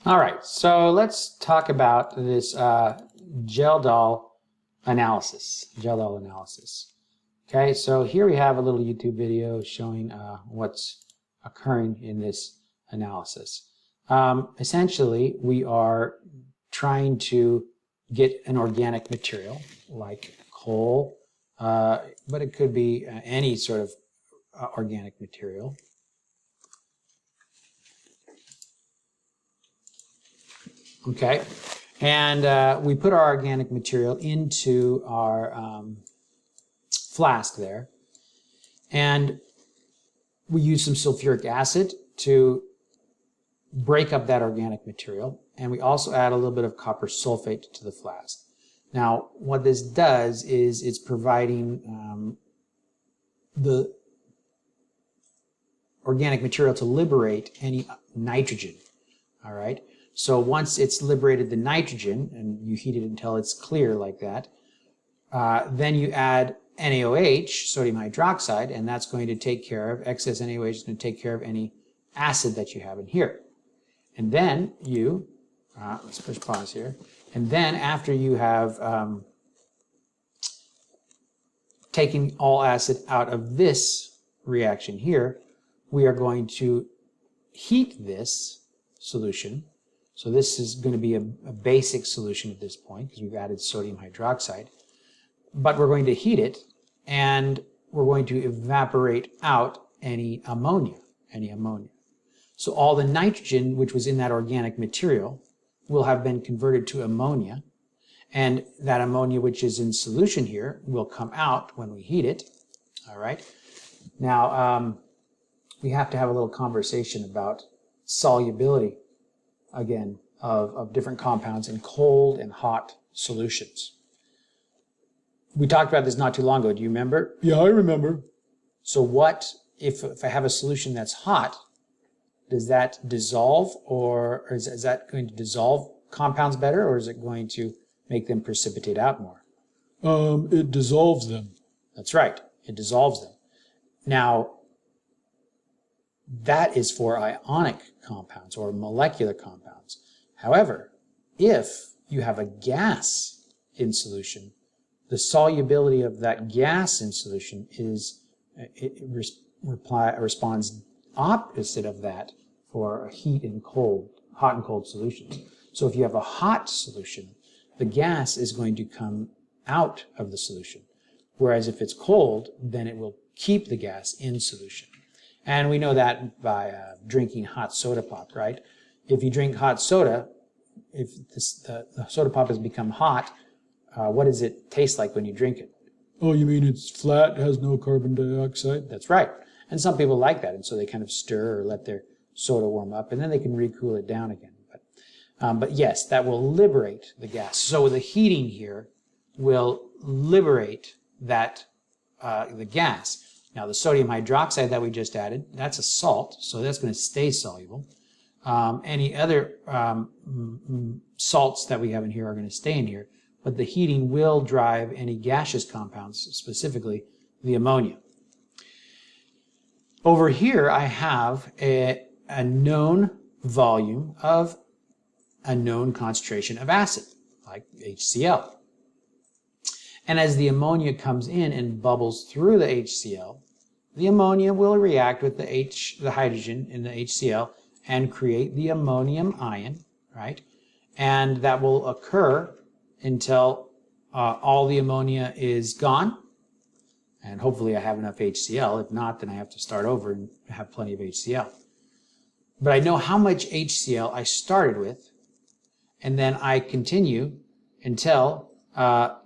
All right, so let's talk about this gel doll analysis. Okay, so here we have a little YouTube video showing what's occurring in this analysis. Essentially, we are trying to get an organic material like coal, but it could be any sort of organic material. Okay, and we put our organic material into our flask there, and we use some sulfuric acid to break up that organic material, and we also add a little bit of copper sulfate to the flask. Now, what this does is it's providing the organic material to liberate any nitrogen, all right? So once it's liberated the nitrogen, and you heat it until it's clear like that, then you add NaOH, sodium hydroxide, and that's going to take care of, excess NaOH is going to take care of any acid that you have in here. And then you, let's push pause here, and then after you have taken all acid out of this reaction here, we are going to heat this solution. So this is going to be a basic solution at this point because we've added sodium hydroxide. But we're going to heat it, and we're going to evaporate out any ammonia. So all the nitrogen which was in that organic material will have been converted to ammonia, and that ammonia which is in solution here will come out when we heat it. All right. Now, we have to have a little conversation about solubility, again, of different compounds in cold and hot solutions. We talked about this not too long ago. Do you remember? Yeah, I remember. So what if I have a solution that's hot? Does that dissolve, or is that going to dissolve compounds better, or is it going to make them precipitate out more? It dissolves them. That's right. It dissolves them. Now, that is for ionic compounds or molecular compounds. However, if you have a gas in solution, the solubility of that gas in solution responds opposite of that for hot and cold solutions. So if you have a hot solution, the gas is going to come out of the solution. Whereas if it's cold, then it will keep the gas in solution. And we know that by drinking hot soda pop, right? If you drink hot soda, if the soda pop has become hot, what does it taste like when you drink it? Oh, you mean it's flat, has no carbon dioxide? That's right. And some people like that, and so they kind of stir or let their soda warm up, and then they can recool it down again. But yes, that will liberate the gas. So the heating here will liberate that the gas. Now, the sodium hydroxide that we just added, that's a salt, so that's going to stay soluble. Any other salts that we have in here are going to stay in here, but the heating will drive any gaseous compounds, specifically the ammonia. Over here, I have a known volume of a known concentration of acid, like HCl. And as the ammonia comes in and bubbles through the HCl, the ammonia will react with the hydrogen in the HCl and create the ammonium ion, right? And that will occur until all the ammonia is gone. And hopefully I have enough HCl. If not, then I have to start over and have plenty of HCl. But I know how much HCl I started with, and then I continue until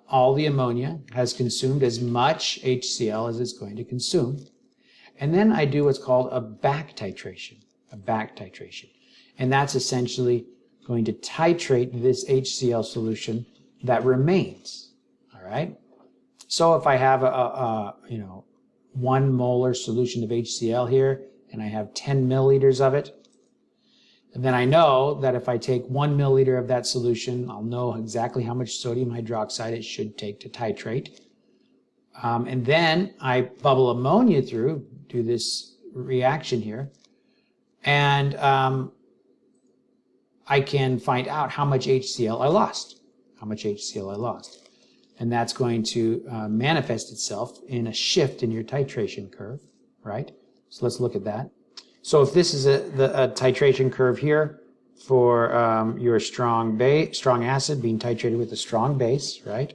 all the ammonia has consumed as much HCl as it's going to consume. And then I do what's called a back titration. And that's essentially going to titrate this HCl solution that remains. All right? So if I have a 1 molar solution of HCl here, and I have 10 milliliters of it, and then I know that if I take 1 milliliter of that solution, I'll know exactly how much sodium hydroxide it should take to titrate. And then I bubble ammonia through, do this reaction here, and I can find out how much HCl I lost. How much HCl I lost. And that's going to manifest itself in a shift in your titration curve, right? So let's look at that. So if this is a titration curve here for your strong acid being titrated with a strong base, right?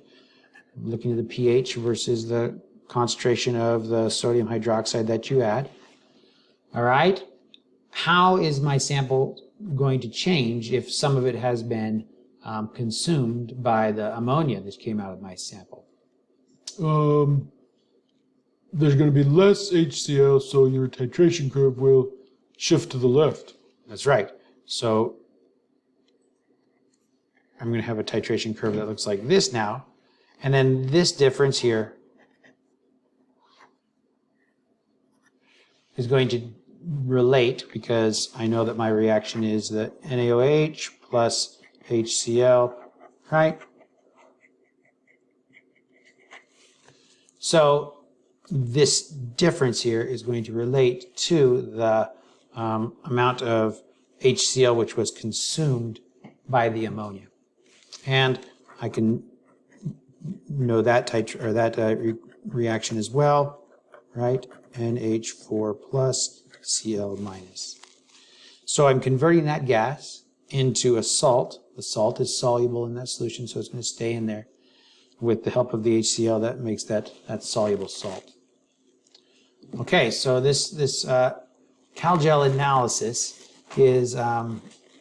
Looking at the pH versus the concentration of the sodium hydroxide that you add. All right? How is my sample going to change if some of it has been consumed by the ammonia that came out of my sample? There's going to be less HCl, so your titration curve will shift to the left. That's right. So I'm going to have a titration curve that looks like this now. And then this difference here is going to relate, because I know that my reaction is the NaOH plus HCl, right? So this difference here is going to relate to the amount of HCl which was consumed by the ammonia. And I can know that reaction as well, right? NH4 plus Cl minus. So I'm converting that gas into a salt. The salt is soluble in that solution, so it's going to stay in there. With the help of the HCl, that makes that soluble salt. Okay, so this CalGel analysis is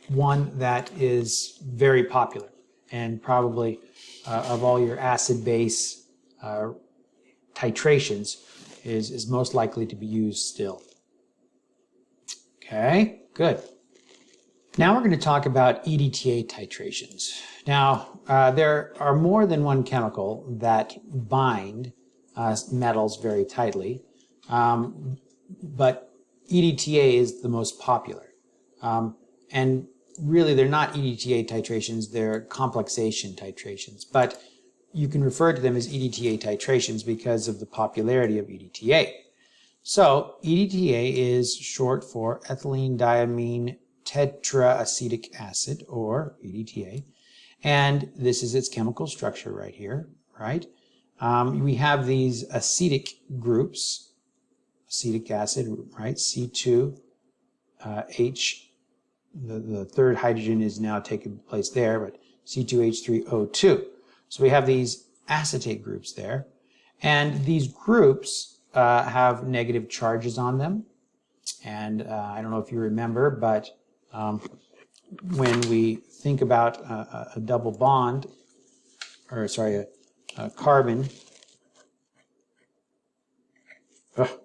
one that is very popular, and probably of all your acid-base titrations is most likely to be used still. Okay, good. Now we're going to talk about EDTA titrations. Now, there are more than one chemical that bind metals very tightly, but EDTA is the most popular. And really, they're not EDTA titrations, they're complexation titrations. But you can refer to them as EDTA titrations because of the popularity of EDTA. So, EDTA is short for ethylene diamine tetraacetic acid, or EDTA. And this is its chemical structure right here, right? We have these acetic groups, acetic acid, right? C2, H, the third hydrogen is now taking place there, but C2H3O2. So we have these acetate groups there. And these groups have negative charges on them. And I don't know if you remember, but when we think about a double bond, or sorry, a carbon, let's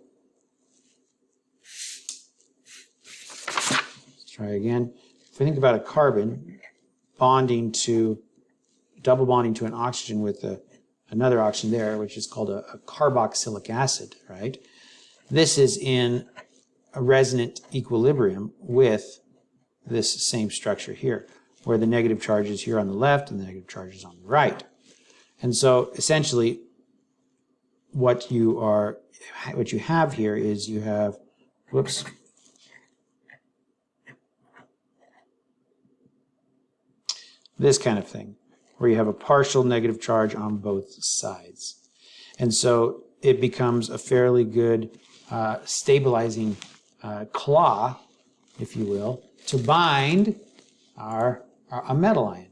try again. If we think about a carbon double bonding to an oxygen with another oxygen there, which is called a carboxylic acid, right? This is in a resonant equilibrium with this same structure here, where the negative charge is here on the left and the negative charge is on the right. And so essentially what you have here is you have, this kind of thing, where you have a partial negative charge on both sides. And so it becomes a fairly good stabilizing claw, if you will, to bind a metal ion.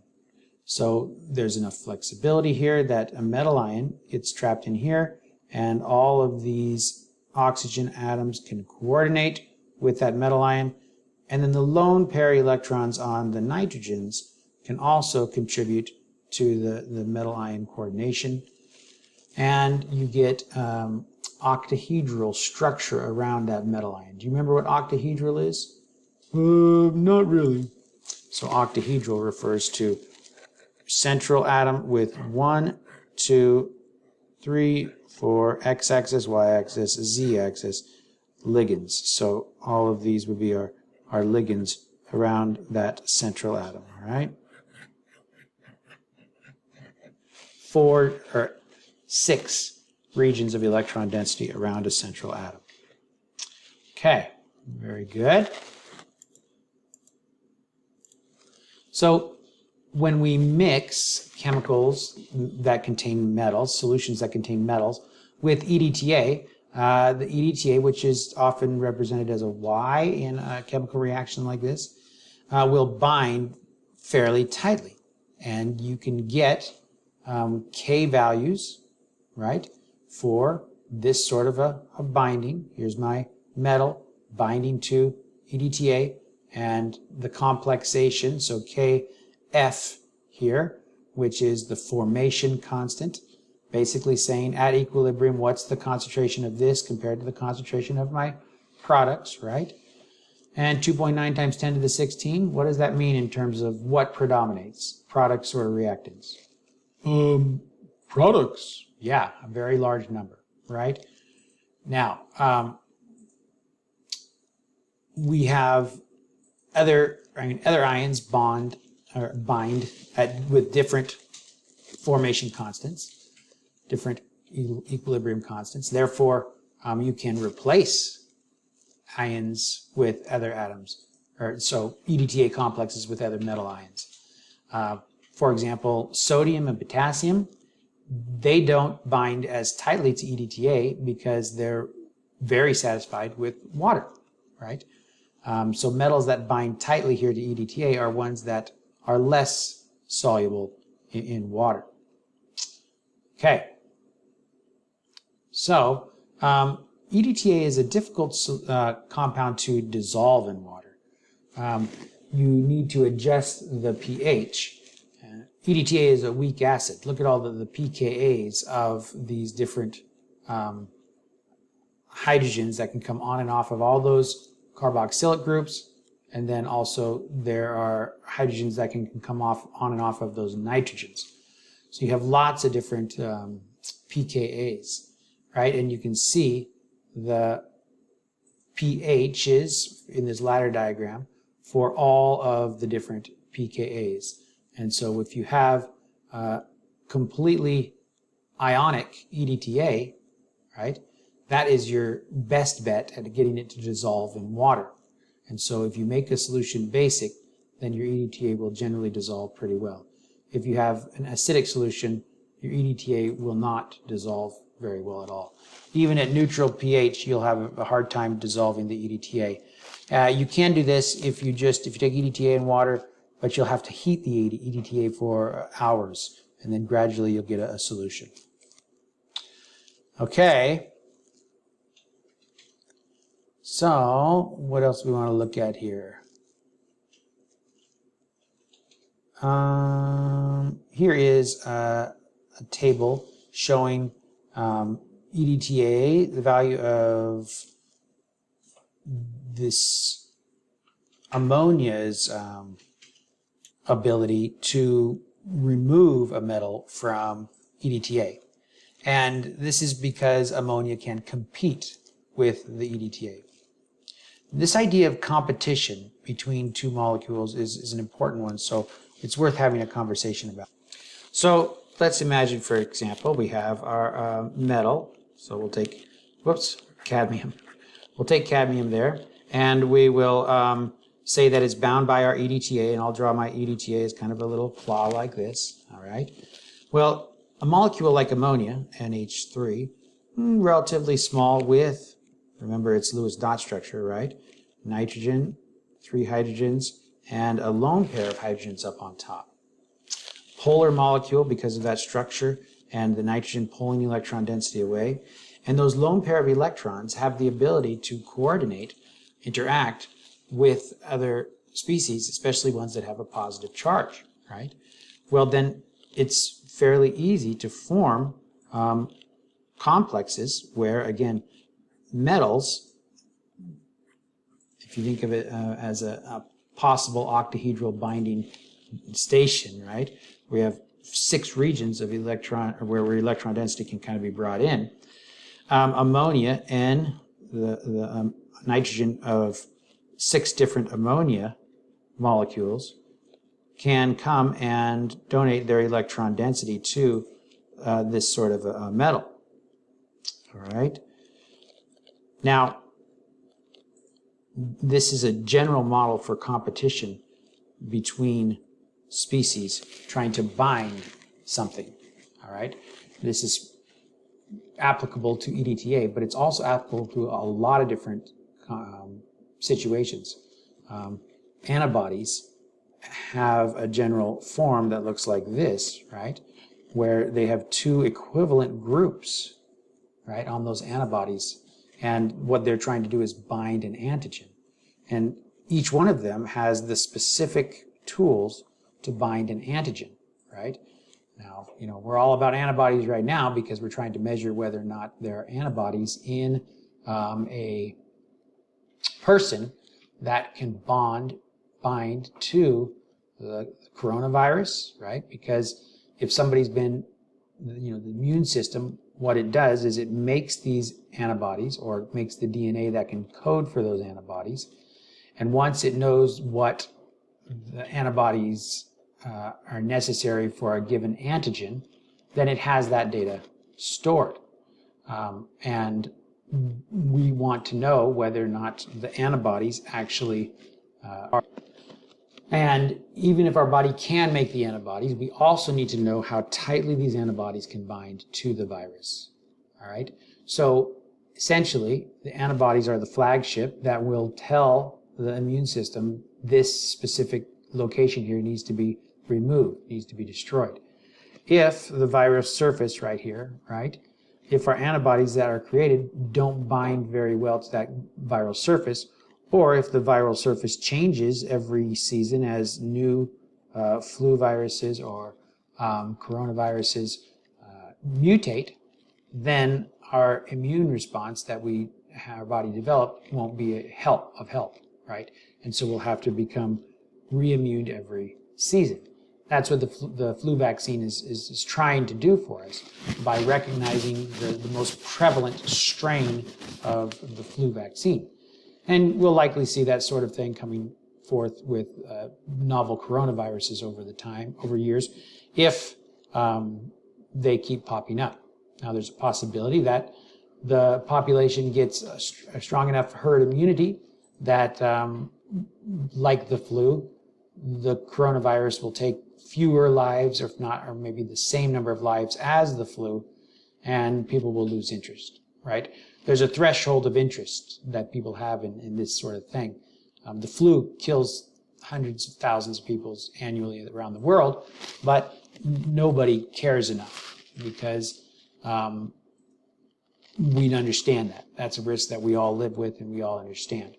So there's enough flexibility here that a metal ion gets trapped in here, and all of these oxygen atoms can coordinate with that metal ion, and then the lone pair electrons on the nitrogens can also contribute to the metal ion coordination, and you get octahedral structure around that metal ion. Do you remember what octahedral is? Not really. So octahedral refers to central atom with 1, 2, 3, 4, x-axis, y-axis, z-axis ligands. So all of these would be our ligands around that central atom, all right? 4 or 6 regions of electron density around a central atom. Okay, very good. So when we mix chemicals that contain metals, solutions that contain metals, with EDTA, the EDTA, which is often represented as a Y in a chemical reaction like this, will bind fairly tightly. And you can get K values, right, for this sort of a binding. Here's my metal binding to EDTA, and the complexation, so Kf here, which is the formation constant, basically saying at equilibrium, what's the concentration of this compared to the concentration of my products, right? And 2.9 times 10 to the 16, what does that mean in terms of what predominates, products or reactants? Products. Yeah, a very large number, right? Now, we have other ions bind with different formation constants, different equilibrium constants. Therefore, you can replace ions with other atoms, or so EDTA complexes with other metal ions. For example, sodium and potassium, they don't bind as tightly to EDTA because they're very satisfied with water, right? So metals that bind tightly here to EDTA are ones that are less soluble in water. Okay. So EDTA is a difficult compound to dissolve in water. You need to adjust the pH. EDTA is a weak acid. Look at all the pKa's of these different hydrogens that can come on and off of all those carboxylic groups, and then also there are hydrogens that can come on and off of those nitrogens. So you have lots of different pKa's, right? And you can see the pHs in this ladder diagram for all of the different pKa's. And so if you have completely ionic EDTA, right, that is your best bet at getting it to dissolve in water. And so if you make a solution basic, then your EDTA will generally dissolve pretty well. If you have an acidic solution, your EDTA will not dissolve very well at all. Even at neutral pH, you'll have a hard time dissolving the EDTA. You can do this if you take EDTA in water, but you'll have to heat the EDTA for hours, and then gradually you'll get a solution. Okay. So, what else do we want to look at here? Here is a table showing EDTA, the value of this ammonia's ability to remove a metal from EDTA. And this is because ammonia can compete with the EDTA. This idea of competition between two molecules is an important one, so it's worth having a conversation about. So let's imagine, for example, we have our metal. So we'll take, cadmium. We'll take cadmium there, and we will say that it's bound by our EDTA, and I'll draw my EDTA as kind of a little claw like this, all right? Well, a molecule like ammonia, NH3, relatively small with, remember it's Lewis dot structure, right? Nitrogen, 3 hydrogens, and a lone pair of hydrogens up on top. Polar molecule because of that structure and the nitrogen pulling the electron density away. And those lone pair of electrons have the ability to coordinate, interact with other species, especially ones that have a positive charge, right? Well, then it's fairly easy to form complexes where, again, metals, if you think of it as a possible octahedral binding station, right? We have 6 regions of electron, or where electron density can kind of be brought in. Ammonia and the nitrogen of 6 different ammonia molecules can come and donate their electron density to this sort of a metal. All right. Now, this is a general model for competition between species trying to bind something. All right, this is applicable to EDTA, but it's also applicable to a lot of different situations. Antibodies have a general form that looks like this, right? Where they have two equivalent groups, right, on those antibodies. And what they're trying to do is bind an antigen. And each one of them has the specific tools to bind an antigen, right? Now, we're all about antibodies right now because we're trying to measure whether or not there are antibodies in a person that can bind to the coronavirus, right? Because if somebody's been, the immune system, what it does is it makes these antibodies, or makes the DNA that can code for those antibodies. And once it knows what the antibodies are necessary for a given antigen, then it has that data stored. And we want to know whether or not the antibodies actually are. And even if our body can make the antibodies, we also need to know how tightly these antibodies can bind to the virus. All right? So essentially, the antibodies are the flagship that will tell the immune system this specific location here needs to be removed, needs to be destroyed. If the virus surface right here, right, if our antibodies that are created don't bind very well to that viral surface, or if the viral surface changes every season as new flu viruses or coronaviruses mutate, then our immune response that our body developed won't be of help, right? And so we'll have to become re-immuned every season. That's what the flu vaccine is trying to do for us by recognizing the most prevalent strain of the flu vaccine. And we'll likely see that sort of thing coming forth with novel coronaviruses over years, if they keep popping up. Now, there's a possibility that the population gets a strong enough herd immunity that, like the flu, the coronavirus will take fewer lives, or if not, or maybe the same number of lives as the flu, and people will lose interest, right? There's a threshold of interest that people have in this sort of thing. The flu kills hundreds of thousands of people annually around the world, but nobody cares enough because we understand that. That's a risk that we all live with and we all understand.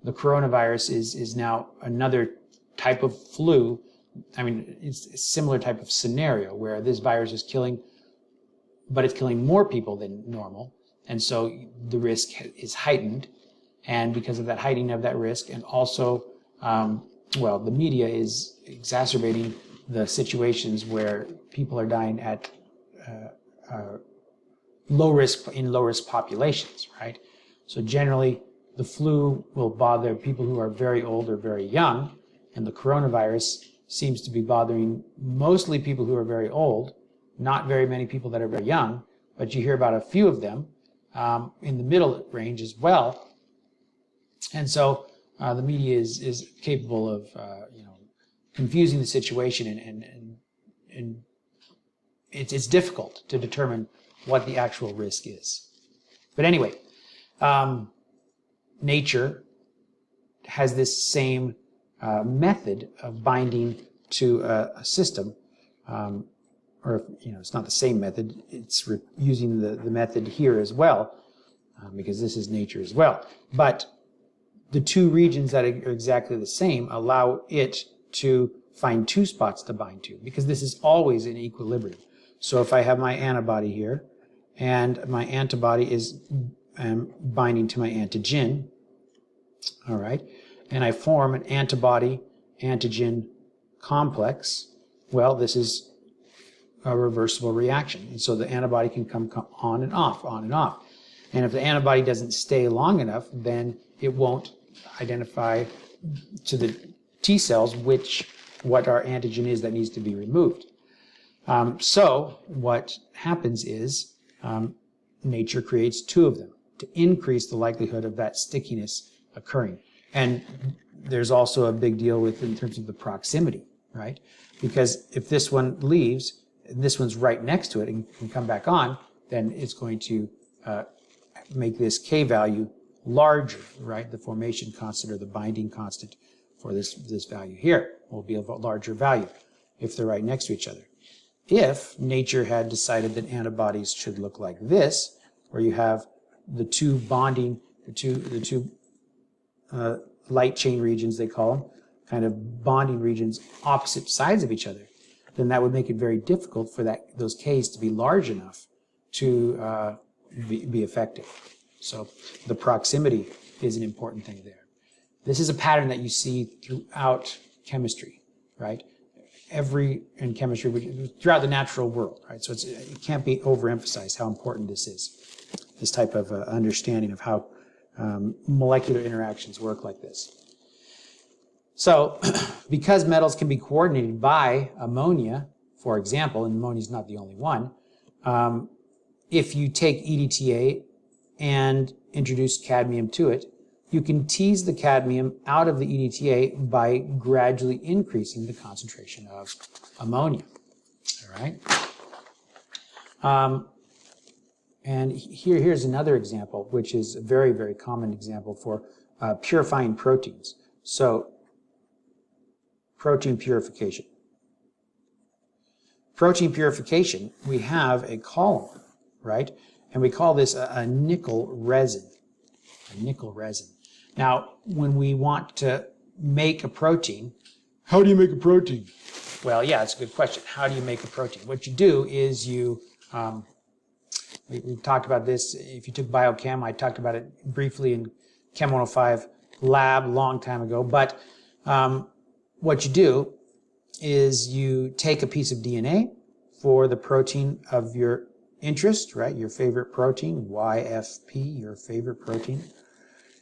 The coronavirus is now another type of flu. I mean, it's a similar type of scenario where this virus is killing, but it's killing more people than normal. And so the risk is heightened. And because of that heightening of that risk, and also, the media is exacerbating the situations where people are dying at low risk populations, right? So generally, the flu will bother people who are very old or very young, and the coronavirus seems to be bothering mostly people who are very old, not very many people that are very young, but you hear about a few of them in the middle range as well. And so the media is capable of confusing the situation, and it's difficult to determine what the actual risk is. But anyway, nature has this same method of binding to a system, or it's not the same method, it's using the method here as well, because this is nature as well. But the two regions that are exactly the same allow it to find two spots to bind to, because this is always in equilibrium. So if I have my antibody here, and my antibody is binding to my antigen, all right, and I form an antibody-antigen complex, well, this is a reversible reaction. And so the antibody can come on and off, on and off. And if the antibody doesn't stay long enough, then it won't identify to the T cells what our antigen is that needs to be removed. So what happens is nature creates two of them to increase the likelihood of that stickiness occurring. And there's also a big deal in terms of the proximity, right? Because if this one leaves, and this one's right next to it and can come back on, then it's going to make this K value larger, right? The formation constant or the binding constant for this value here will be a larger value if they're right next to each other. If nature had decided that antibodies should look like this, where you have the two bonding, the two light chain regions, they call them, kind of bonding regions opposite sides of each other, then that would make it very difficult for those Ks to be large enough to be effective. So the proximity is an important thing there. This is a pattern that you see throughout chemistry, right? In chemistry, throughout the natural world, right? So it can't be overemphasized how important this is, this type of understanding of how molecular interactions work like this. So because metals can be coordinated by ammonia, for example, and ammonia is not the only one, if you take EDTA and introduce cadmium to it, you can tease the cadmium out of the EDTA by gradually increasing the concentration of ammonia. All right. And here's another example, which is a very, very common example for purifying proteins. So protein purification. Protein purification, we have a column, right? And we call this a nickel resin. A nickel resin. Now, when we want to make a protein... How do you make a protein? Well, yeah, it's a good question. How do you make a protein? What you do is you... we talked about this. If you took biochem, I talked about it briefly in Chem 105 lab a long time ago. But what you do is you take a piece of DNA for the protein of your interest, right? Your favorite protein, YFP, your favorite protein.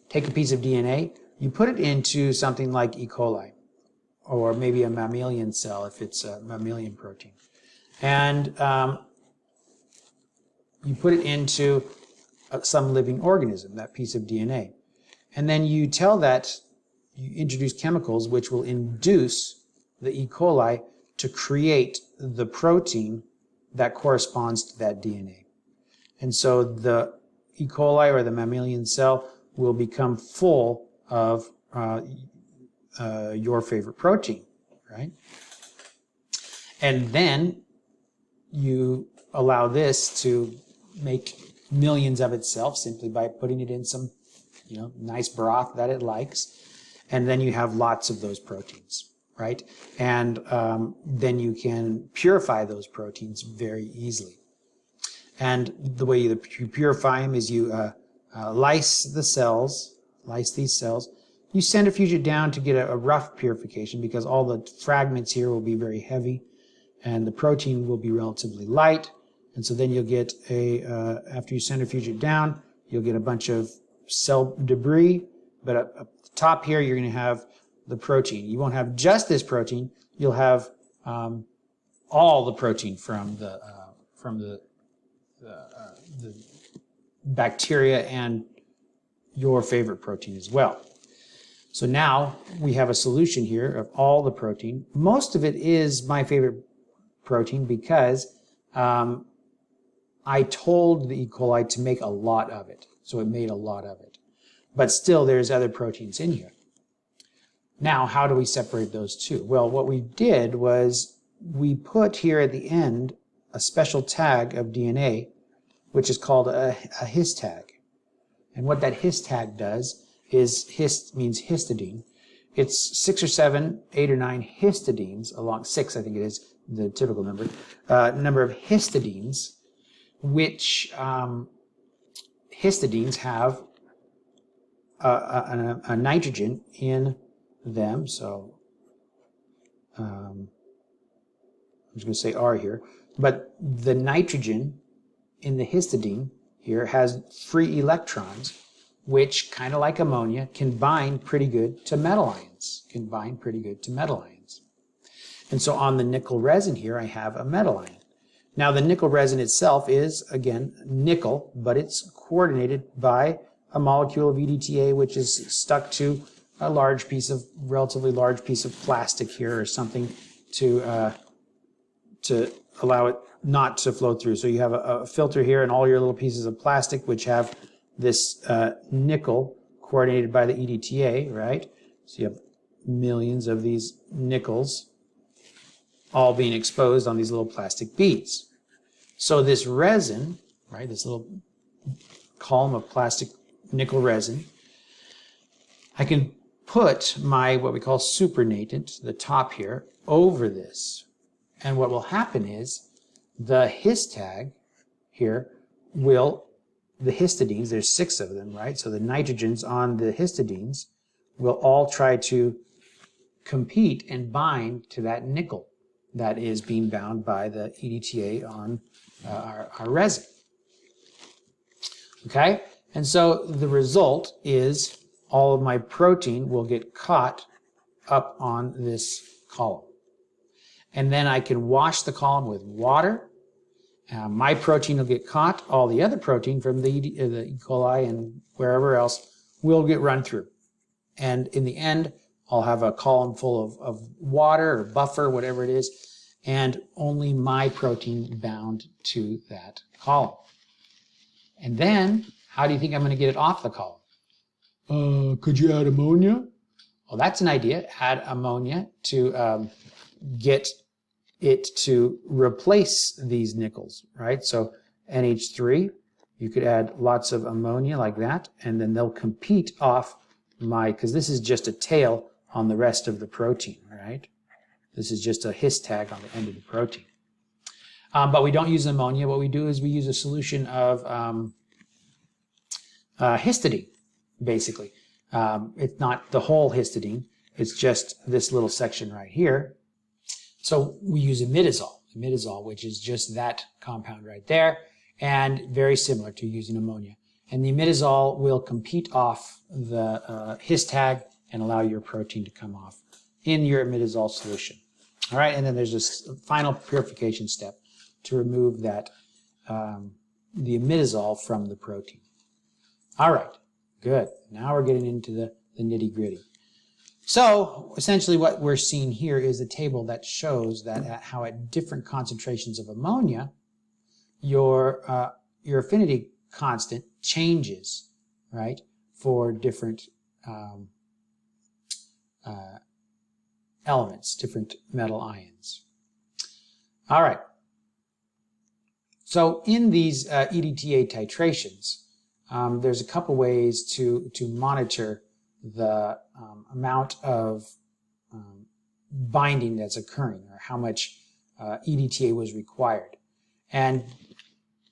Take a piece of DNA, you put it into something like E. coli, or maybe a mammalian cell if it's a mammalian protein. And you put it into some living organism, that piece of DNA. And then you introduce chemicals which will induce the E. coli to create the protein that corresponds to that DNA. And so the E. coli or the mammalian cell will become full of your favorite protein, right? And then you allow this to make millions of itself simply by putting it in some, nice broth that it likes. And then you have lots of those proteins, right? And then you can purify those proteins very easily. And the way you purify them is you lyse these cells. You centrifuge it down to get a rough purification because all the fragments here will be very heavy and the protein will be relatively light. And so then you'll get after you centrifuge it down, you'll get a bunch of cell debris. But up the top here, you're going to have the protein. You won't have just this protein. You'll have all the protein from the bacteria and your favorite protein as well. So now we have a solution here of all the protein. Most of it is my favorite protein because I told the E. coli to make a lot of it. So it made a lot of it. But still, there's other proteins in here. Now, how do we separate those two? Well, what we did was we put here at the end a special tag of DNA, which is called a his tag. And what that his tag does is means histidine. It's 6 or 7, 8 or 9 histidines, along 6, I think it is the typical number, number of histidines, which histidines have a nitrogen in them. So I'm just going to say R here. But the nitrogen in the histidine here has free electrons, which, kind of like ammonia, can bind pretty good to metal ions. And so on the nickel resin here, I have a metal ion. Now, the nickel resin itself is, again, nickel, but it's coordinated by a molecule of EDTA, which is stuck to a relatively large piece of plastic here or something to allow it not to flow through. So you have a filter here and all your little pieces of plastic which have this nickel coordinated by the EDTA, right? So you have millions of these nickels all being exposed on these little plastic beads. So this resin, right, this little column of plastic nickel resin, I can put my what we call supernatant, the top here, over this. And what will happen is the his tag here will, the histidines, there's 6 of them, right? So the nitrogens on the histidines will all try to compete and bind to that nickel that is being bound by the EDTA on our resin. Okay? And so the result is all of my protein will get caught up on this column. And then I can wash the column with water. My protein will get caught. All the other protein from the E. coli and wherever else will get run through. And in the end, I'll have a column full of water or buffer, whatever it is, and only my protein bound to that column. And then, how do you think I'm going to get it off the column? Could you add ammonia? Well, that's an idea. Add ammonia to get it to replace these nickels, right? So NH3, you could add lots of ammonia like that, and then they'll compete off because this is just a tail on the rest of the protein, right? This is just a his tag on the end of the protein. But we don't use ammonia. What we do is we use a solution of histidine, basically. It's not the whole histidine. It's just this little section right here. So we use imidazole, which is just that compound right there, and very similar to using ammonia. And the imidazole will compete off the his tag and allow your protein to come off in your imidazole solution. All right, and then there's this final purification step to remove that the imidazole from the protein. All right, good. Now we're getting into the nitty-gritty. So essentially what we're seeing here is a table that shows that how at different concentrations of ammonia, your affinity constant changes, right, for different elements, different metal ions. All right. So in these EDTA titrations, there's a couple ways to monitor the amount of binding that's occurring, or how much EDTA was required. And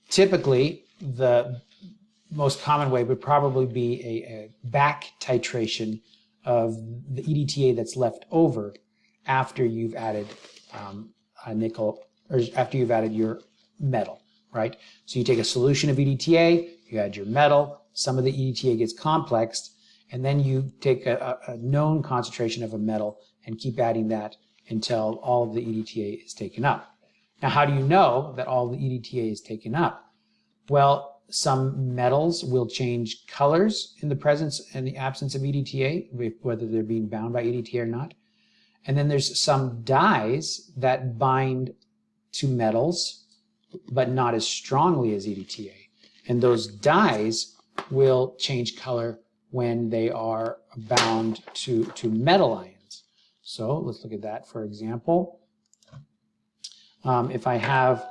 typically, the most common way would probably be a back titration of the EDTA that's left over after you've added a nickel, or after you've added your metal, right? So you take a solution of EDTA, you add your metal, some of the EDTA gets complexed, and then you take a known concentration of a metal and keep adding that until all of the EDTA is taken up. Now, how do you know that all the EDTA is taken up? Well, some metals will change colors in the presence and the absence of EDTA, whether they're being bound by EDTA or not. And then there's some dyes that bind to metals, but not as strongly as EDTA. And those dyes will change color when they are bound to metal ions. So let's look at that for example. If I have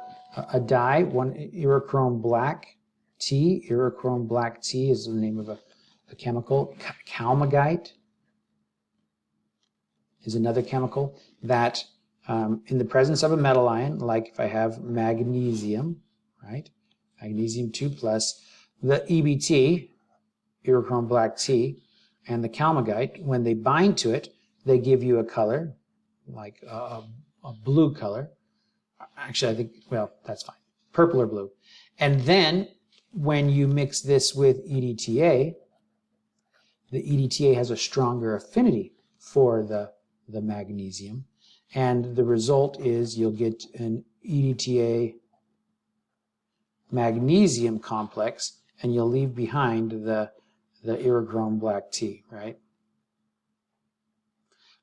a dye, one Irochrome Black T, Irochrome Black T is the name of a chemical. Calmagite is another chemical that in the presence of a metal ion, like if I have magnesium, right? Magnesium 2+, the EBT, Irochrome Black T, and the Calmagite, when they bind to it, they give you a color, like a blue color. Actually, I think, well, that's fine. Purple or blue. And then when you mix this with EDTA, the EDTA has a stronger affinity for the magnesium. And the result is you'll get an EDTA magnesium complex, and you'll leave behind the Irochrome Black T, right?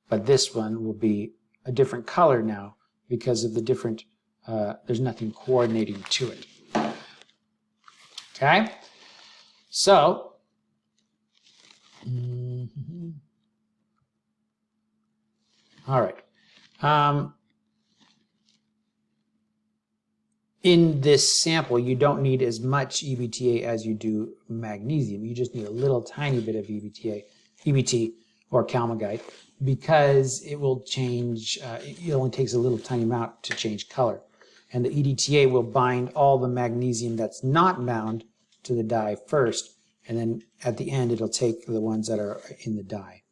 But this one will be a different color now because of the different, there's nothing coordinating to it. Okay? So, all right. In this sample, you don't need as much EBTA as you do magnesium. You just need a little tiny bit of EBT or calmagite, because it will change, it only takes a little tiny amount to change color. And the EDTA will bind all the magnesium that's not bound to the dye first, and then at the end it'll take the ones that are in the dye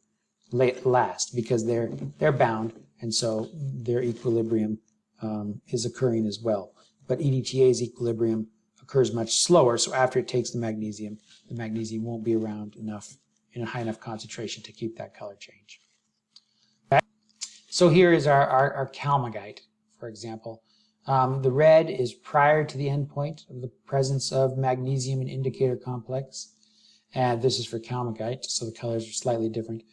last, because they're bound, and so their equilibrium is occurring as well. But EDTA's equilibrium occurs much slower, so after it takes the magnesium won't be around enough in a high enough concentration to keep that color change. Okay? So here is our calmagite, for example. The red is prior to the endpoint of the presence of magnesium and indicator complex, and this is for calmagite, so the colors are slightly different.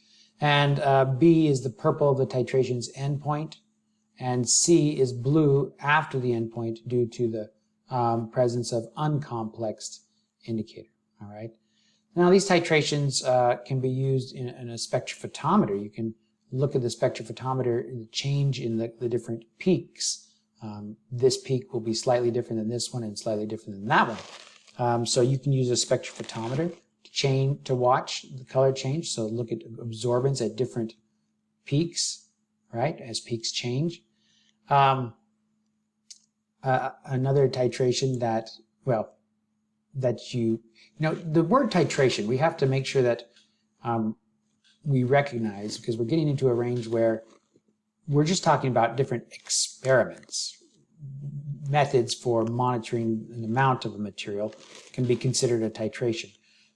And B is the purple of the titration's endpoint, and C is blue after the endpoint due to the presence of uncomplexed indicator. All right. Now these titrations can be used in a spectrophotometer. You can look at the spectrophotometer and the change in the different peaks. This peak will be slightly different than this one and slightly different than that one. So you can use a spectrophotometer to watch the color change. So look at absorbance at different peaks, right, as peaks change. Another titration that, well, that the word titration, we have to make sure that we recognize, because we're getting into a range where we're just talking about different experiments. Methods for monitoring an amount of a material can be considered a titration.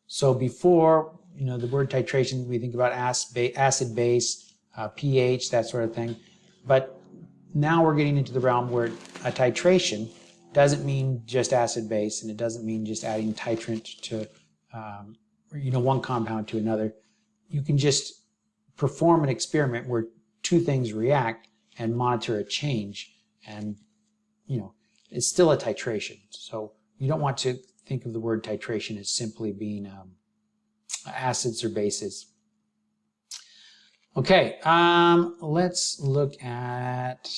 So before, the word titration, we think about acid base, pH, that sort of thing. But now we're getting into the realm where a titration doesn't mean just acid base, and it doesn't mean just adding titrant to one compound to another. You can just perform an experiment where two things react and monitor a change, and it's still a titration. So you don't want to think of the word titration as simply being acids or bases. Okay, let's look at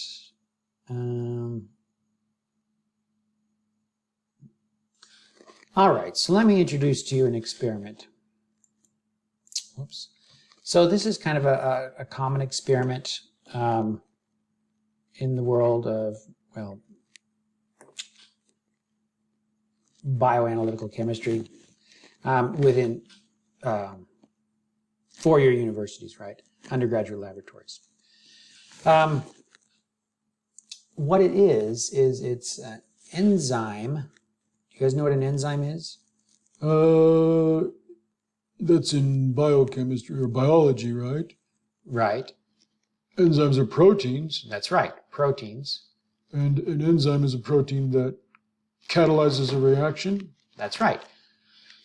all right, so let me introduce to you an experiment. Whoops. So this is kind of a common experiment in the world of, well, bioanalytical chemistry within four-year universities, right? Undergraduate laboratories. What it is it's an enzyme. Do you guys know what an enzyme is? That's in biochemistry or biology, right? Right. Enzymes are proteins. That's right, proteins. And an enzyme is a protein that catalyzes a reaction. That's right.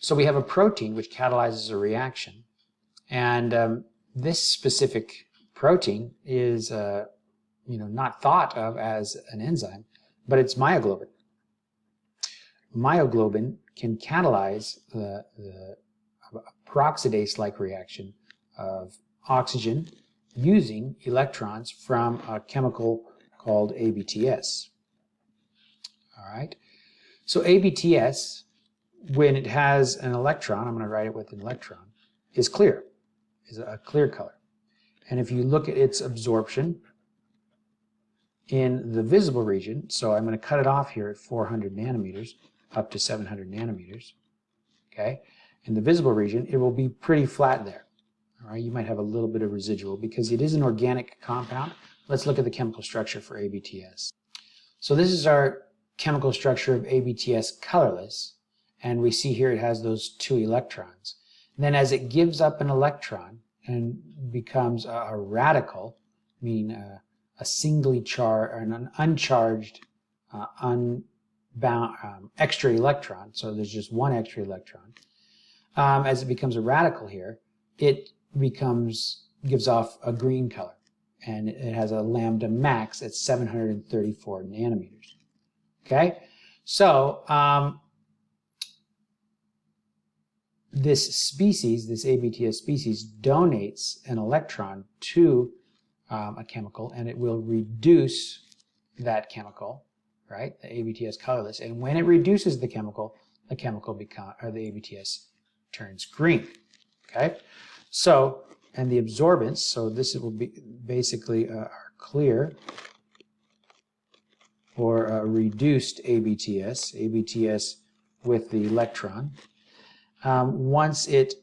So we have a protein which catalyzes a reaction. And this specific protein is not thought of as an enzyme, but it's myoglobin. Myoglobin can catalyze the peroxidase-like reaction of oxygen using electrons from a chemical called ABTS. All right. So ABTS, when it has an electron, I'm going to write it with an electron, is clear, is a clear color. And if you look at its absorption in the visible region, so I'm going to cut it off here at 400 nanometers up to 700 nanometers, okay? In the visible region, it will be pretty flat there. All right, you might have a little bit of residual because it is an organic compound. Let's look at the chemical structure for ABTS. So this is our chemical structure of ABTS colorless, and we see here it has those two electrons. And then as it gives up an electron and becomes a radical, meaning a singly charged or an uncharged, unbound extra electron, so there's just one extra electron. As it becomes a radical here, it gives off a green color. and it has a lambda max at 734 nanometers. Okay, so this species, this ABTS species, donates an electron to a chemical, and it will reduce that chemical, right? The ABTS colorless, and when it reduces the chemical the ABTS turns green. Okay, so and the absorbance, so this will be basically our clear or reduced ABTS with the electron. Once it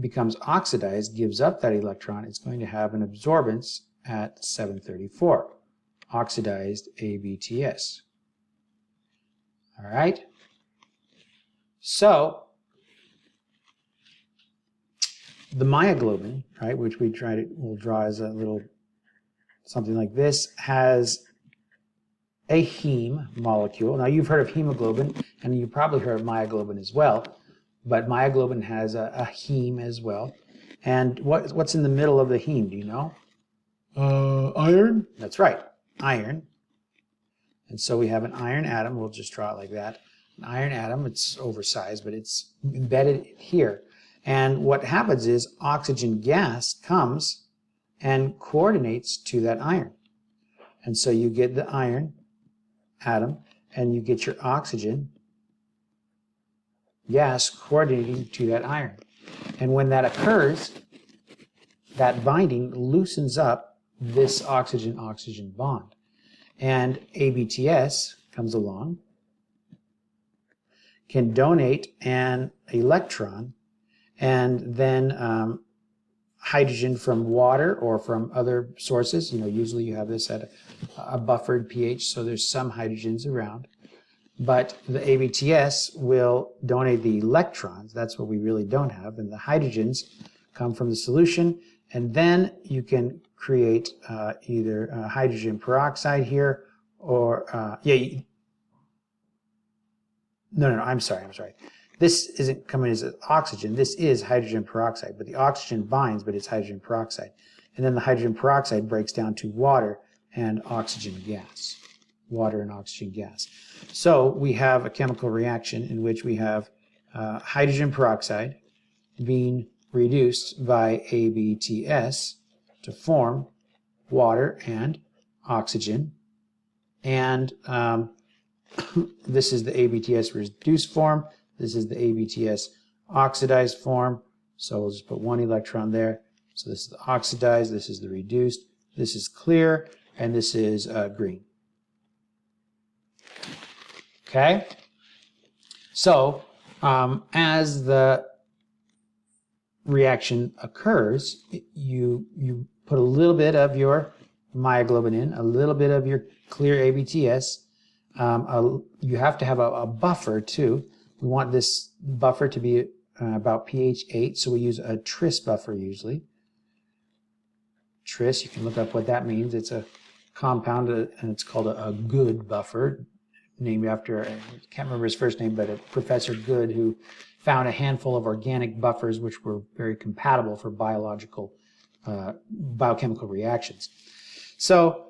becomes oxidized, gives up that electron, it's going to have an absorbance at 734, oxidized ABTS. All right. So the myoglobin, right, which we'll draw as a little something like this, has a heme molecule. Now you've heard of hemoglobin, and you've probably heard of myoglobin as well, but myoglobin has a heme as well. And what's in the middle of the heme, do you know? Iron? That's right, iron. And so we have an iron atom, we'll just draw it like that. An iron atom, it's oversized, but it's embedded here. And what happens is oxygen gas comes and coordinates to that iron. And so you get the iron atom, and you get your oxygen gas coordinating to that iron. And when that occurs, that binding loosens up this oxygen-oxygen bond. And ABTS comes along, can donate an electron, and then hydrogen from water or from other sources. Usually you have this at a buffered pH, so there's some hydrogens around. But the ABTS will donate the electrons. That's what we really don't have. And the hydrogens come from the solution. And then you can create either hydrogen peroxide here or, I'm sorry. This isn't coming as oxygen. This is hydrogen peroxide, but the oxygen binds, but it's hydrogen peroxide. And then the hydrogen peroxide breaks down to water and oxygen gas. Water and oxygen gas. So we have a chemical reaction in which we have hydrogen peroxide being reduced by ABTS to form water and oxygen. And this is the ABTS reduced form. This is the ABTS oxidized form. So we'll just put one electron there. So this is the oxidized, this is the reduced, this is clear, and this is green. Okay? So as the reaction occurs, you put a little bit of your myoglobin in, a little bit of your clear ABTS. You have to have a buffer too. We want this buffer to be about pH 8, so we use a tris buffer usually. Tris, you can look up what that means. It's a compound, and it's called a Good buffer, named after, I can't remember his first name, but a Professor Good who found a handful of organic buffers which were very compatible for biochemical reactions. So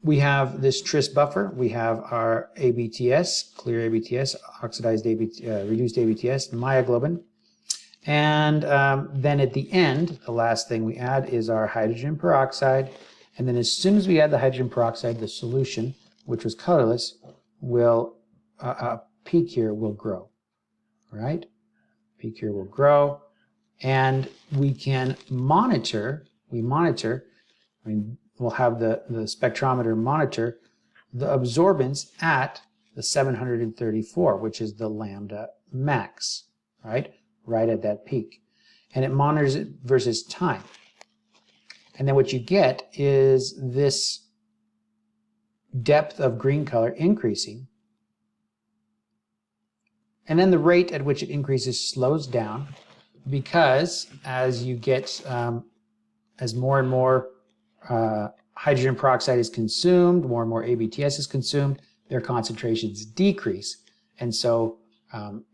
we have this tris buffer, we have our ABTS, clear ABTS, oxidized reduced ABTS, myoglobin, and then at the end, the last thing we add is our hydrogen peroxide, and then as soon as we add the hydrogen peroxide, the solution, which was colorless, will a peak here will grow, right? Peak here will grow, and we can monitor. We'll have the spectrometer monitor the absorbance at the 734, which is the lambda max, right? Right at that peak. And it monitors it versus time. And then what you get is this depth of green color increasing. And then the rate at which it increases slows down, because as you get, as more and more hydrogen peroxide is consumed, more and more ABTS is consumed, their concentrations decrease. And so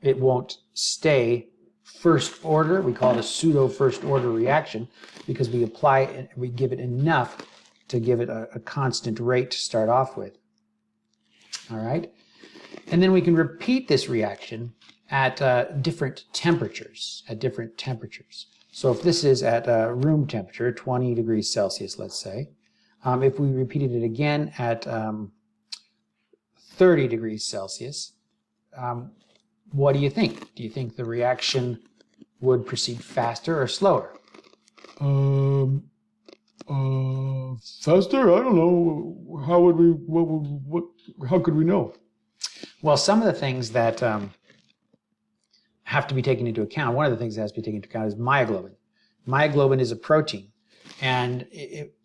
it won't stay first order. We call it a pseudo first order reaction because we apply it, we give it enough to give it a constant rate to start off with. All right. And then we can repeat this reaction at different temperatures, So if this is at room temperature, 20 degrees Celsius, let's say, if we repeated it again at 30 degrees Celsius, what do you think? Do you think the reaction would proceed faster or slower? Faster? I don't know. How would we? How could we know? Well, some of the things that have to be taken into account. One of the things that has to be taken into account is myoglobin. Myoglobin is a protein, and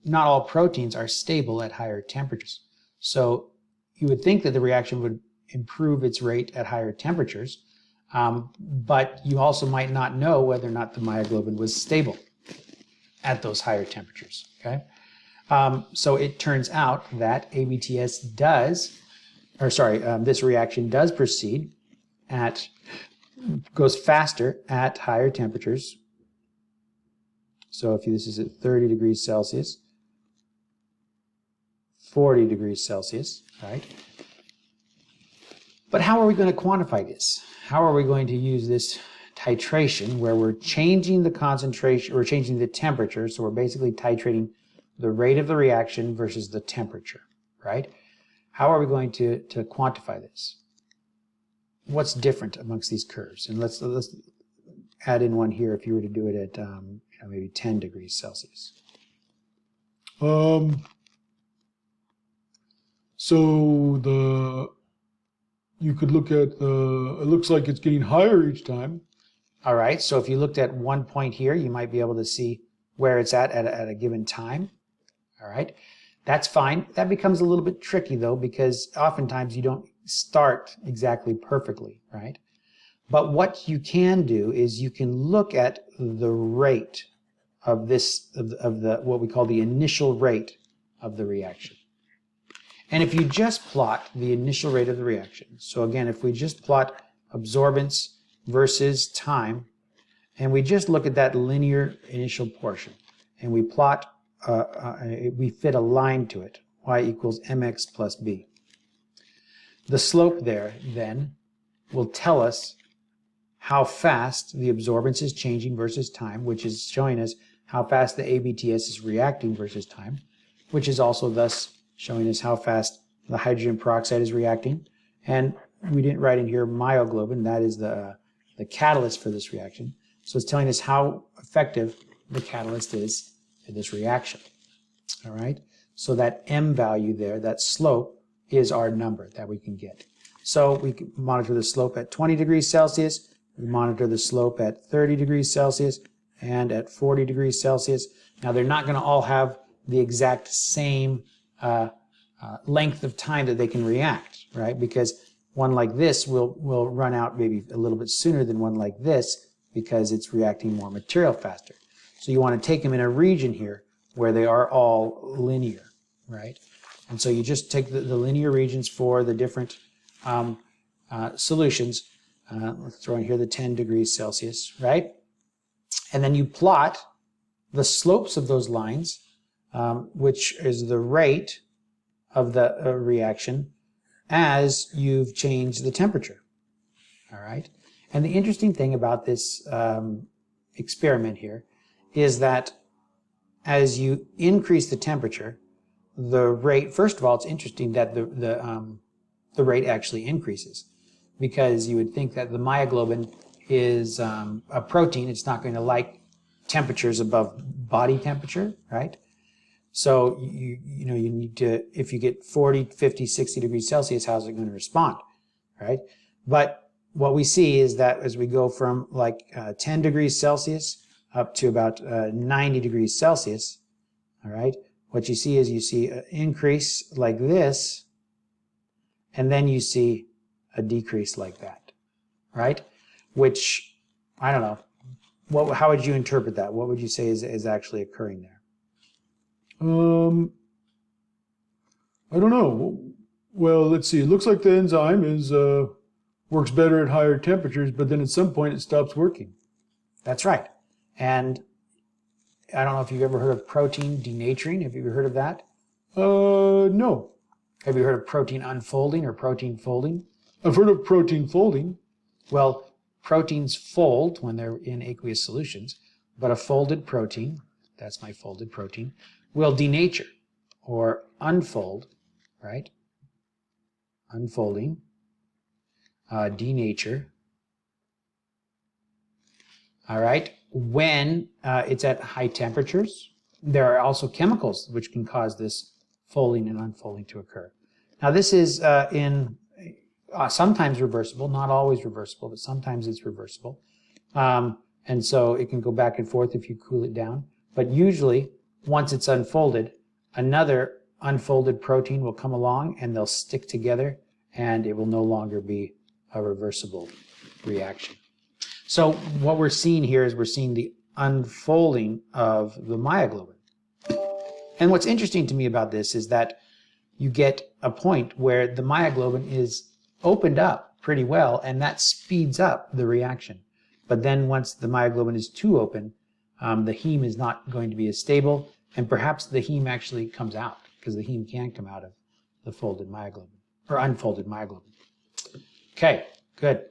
not all proteins are stable at higher temperatures. So you would think that the reaction would improve its rate at higher temperatures, but you also might not know whether or not the myoglobin was stable at those higher temperatures. Okay, so it turns out that ABTS this reaction does proceed goes faster at higher temperatures. So if this is at 30 degrees Celsius, 40 degrees Celsius, right? But how are we going to quantify this? How are we going to use this titration where we're changing the concentration, we're changing the temperature, so we're basically titrating the rate of the reaction versus the temperature, right? How are we going to quantify this? What's different amongst these curves? And let's add in one here if you were to do it at maybe 10 degrees Celsius. So you could look at it looks like it's getting higher each time. All right, so if you looked at one point here, you might be able to see where it's at a given time. All right, that's fine. That becomes a little bit tricky though, because oftentimes you don't start exactly perfectly, right? But what you can do is you can look at the rate of what we call the initial rate of the reaction. And if you just plot the initial rate of the reaction, so again, if we just plot absorbance versus time, and we just look at that linear initial portion, and we plot, we fit a line to it, y equals mx plus b. The slope there, then, will tell us how fast the absorbance is changing versus time, which is showing us how fast the ABTS is reacting versus time, which is also thus showing us how fast the hydrogen peroxide is reacting. And we didn't write in here myoglobin, that is the catalyst for this reaction. So it's telling us how effective the catalyst is in this reaction. All right, so that m value there, that slope, is our number that we can get. So we can monitor the slope at 20 degrees Celsius, we monitor the slope at 30 degrees Celsius, and at 40 degrees Celsius. Now they're not going to all have the exact same length of time that they can react, right? Because one like this will run out maybe a little bit sooner than one like this because it's reacting more material faster. So you want to take them in a region here where they are all linear, right? And so you just take the linear regions for the different solutions. Let's throw in here the 10 degrees Celsius, right? And then you plot the slopes of those lines, which is the rate of the reaction as you've changed the temperature. All right. And the interesting thing about this experiment here is that as you increase the temperature, the rate, first of all, it's interesting that the rate actually increases, because you would think that the myoglobin is a protein. It's not going to like temperatures above body temperature, right? So you need to, if you get 40, 50, 60 degrees Celsius, how's it going to respond, right? But what we see is that as we go from like 10 degrees Celsius up to about 90 degrees Celsius, all right, what you see is you see an increase like this, and then you see a decrease like that, right? Which, I don't know, how would you interpret that? What would you say is actually occurring there? I don't know. Well, let's see. It looks like the enzyme works better at higher temperatures, but then at some point it stops working. That's right. And I don't know if you've ever heard of protein denaturing. Have you ever heard of that? No. Have you heard of protein unfolding or protein folding? I've heard of protein folding. Well, proteins fold when they're in aqueous solutions, but a folded protein, that's my folded protein, will denature or unfold, right? Unfolding, denature, all right? When it's at high temperatures, there are also chemicals which can cause this folding and unfolding to occur. Now this is sometimes reversible, not always reversible, but sometimes it's reversible. And so it can go back and forth if you cool it down. But usually, once it's unfolded, another unfolded protein will come along and they'll stick together and it will no longer be a reversible reaction. So what we're seeing here is we're seeing the unfolding of the myoglobin. And what's interesting to me about this is that you get a point where the myoglobin is opened up pretty well, and that speeds up the reaction. But then once the myoglobin is too open, the heme is not going to be as stable, and perhaps the heme actually comes out, because the heme can come out of the folded myoglobin, or unfolded myoglobin. Okay, good.